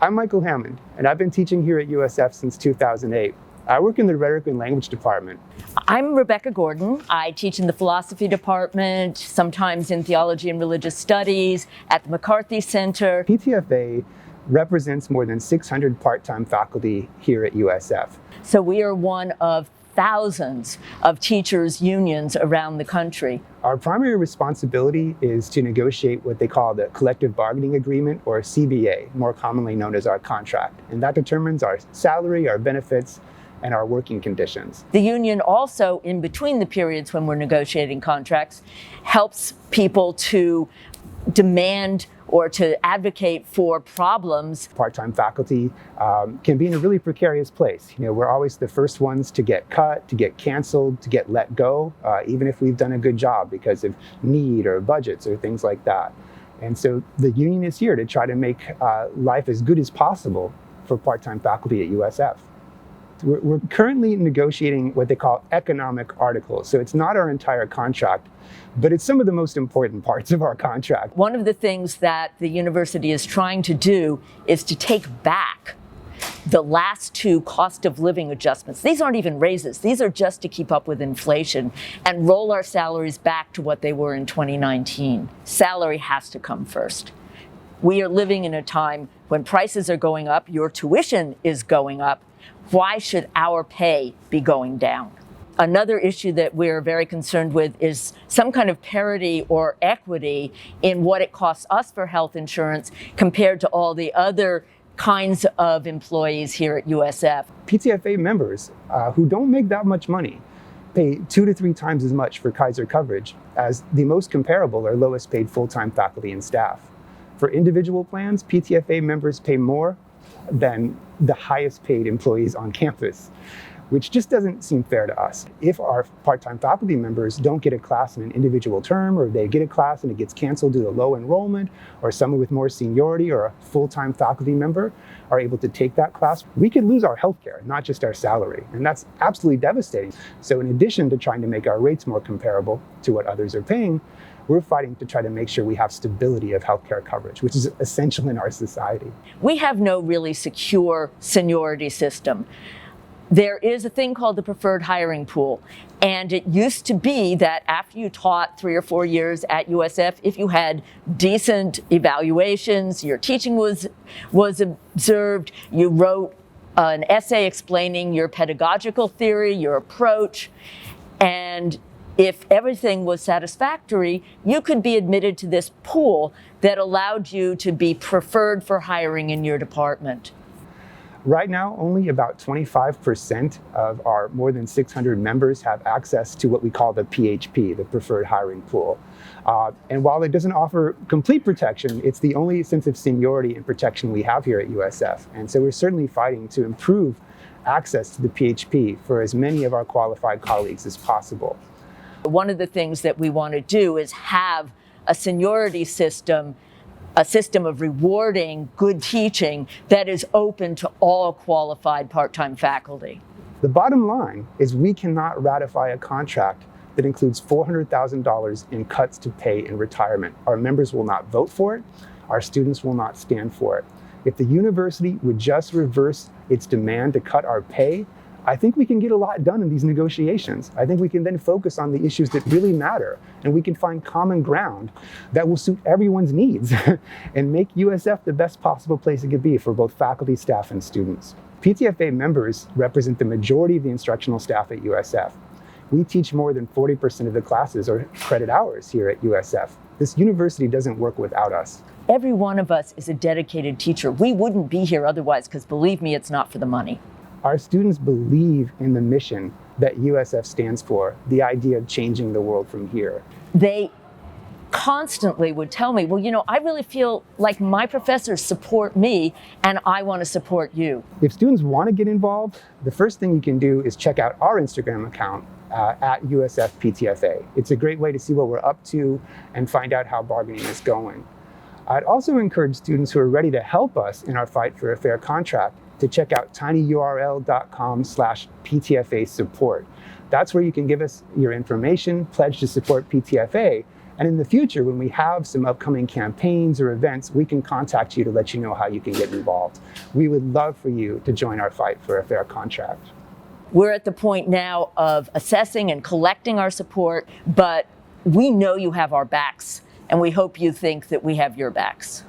I'm Michael Hammond, and I've been teaching here at USF since 2008. I work in the Rhetoric and Language Department. I'm Rebecca Gordon. I teach in the philosophy department, sometimes in theology and religious studies, at the McCarthy Center. PTFA represents more than 600 part-time faculty here at USF. So we are one of thousands of teachers' unions around the country. Our primary responsibility is to negotiate what they call the collective bargaining agreement, or CBA, more commonly known as our contract. And that determines our salary, our benefits, and our working conditions. The union also, in between the periods when we're negotiating contracts, helps people to demand or to advocate for problems. Part-time faculty can be in a really precarious place. We're always the first ones to get cut, to get canceled, to get let go, even if we've done a good job because of need or budgets or things like that. And so the union is here to try to make life as good as possible for part-time faculty at USF. We're currently negotiating what they call economic articles. So it's not our entire contract, but it's some of the most important parts of our contract. One of the things that the university is trying to do is to take back the last two cost of living adjustments. These aren't even raises. These are just to keep up with inflation and roll our salaries back to what they were in 2019. Salary has to come first. We are living in a time when prices are going up, your tuition is going up. Why should our pay be going down? Another issue that we're very concerned with is some kind of parity or equity in what it costs us for health insurance compared to all the other kinds of employees here at USF. PTFA members who don't make that much money pay 2 to 3 times as much for Kaiser coverage as the most comparable or lowest paid full-time faculty and staff. For individual plans, PTFA members pay more than the highest paid employees on campus, which just doesn't seem fair to us. If our part-time faculty members don't get a class in an individual term, or they get a class and it gets canceled due to low enrollment, or someone with more seniority or a full-time faculty member are able to take that class, we could lose our healthcare, not just our salary. And that's absolutely devastating. So in addition to trying to make our rates more comparable to what others are paying, we're fighting to try to make sure we have stability of healthcare coverage, which is essential in our society. We have no really secure seniority system. There is a thing called the preferred hiring pool. And it used to be that after you taught 3 or 4 years at USF, if you had decent evaluations, your teaching was observed, you wrote an essay explaining your pedagogical theory, your approach, and if everything was satisfactory, you could be admitted to this pool that allowed you to be preferred for hiring in your department. Right now, only about 25% of our more than 600 members have access to what we call the PHP, the Preferred Hiring Pool. And while it doesn't offer complete protection, it's the only sense of seniority and protection we have here at USF. And so we're certainly fighting to improve access to the PHP for as many of our qualified colleagues as possible. One of the things that we want to do is have a seniority system, a system of rewarding good teaching that is open to all qualified part-time faculty. The bottom line is we cannot ratify a contract that includes $400,000 in cuts to pay in retirement. Our members will not vote for it. Our students will not stand for it. If the university would just reverse its demand to cut our pay, I think we can get a lot done in these negotiations. I think we can then focus on the issues that really matter, and we can find common ground that will suit everyone's needs and make USF the best possible place it could be for both faculty, staff, and students. PTFA members represent the majority of the instructional staff at USF. We teach more than 40% of the classes or credit hours here at USF. This university doesn't work without us. Every one of us is a dedicated teacher. We wouldn't be here otherwise, because believe me, it's not for the money. Our students believe in the mission that USF stands for, the idea of changing the world from here. They constantly would tell me, well, I really feel like my professors support me and I want to support you. If students want to get involved, the first thing you can do is check out our Instagram account at USF PTFA. It's a great way to see what we're up to and find out how bargaining is going. I'd also encourage students who are ready to help us in our fight for a fair contract to check out tinyurl.com/PTFA support. That's where you can give us your information, pledge to support PTFA, And in the future, when we have some upcoming campaigns or events, we can contact you to let you know how you can get involved. We would love for you to join our fight for a fair contract. We're at the point now of assessing and collecting our support, but we know you have our backs, and we hope you think that we have your backs.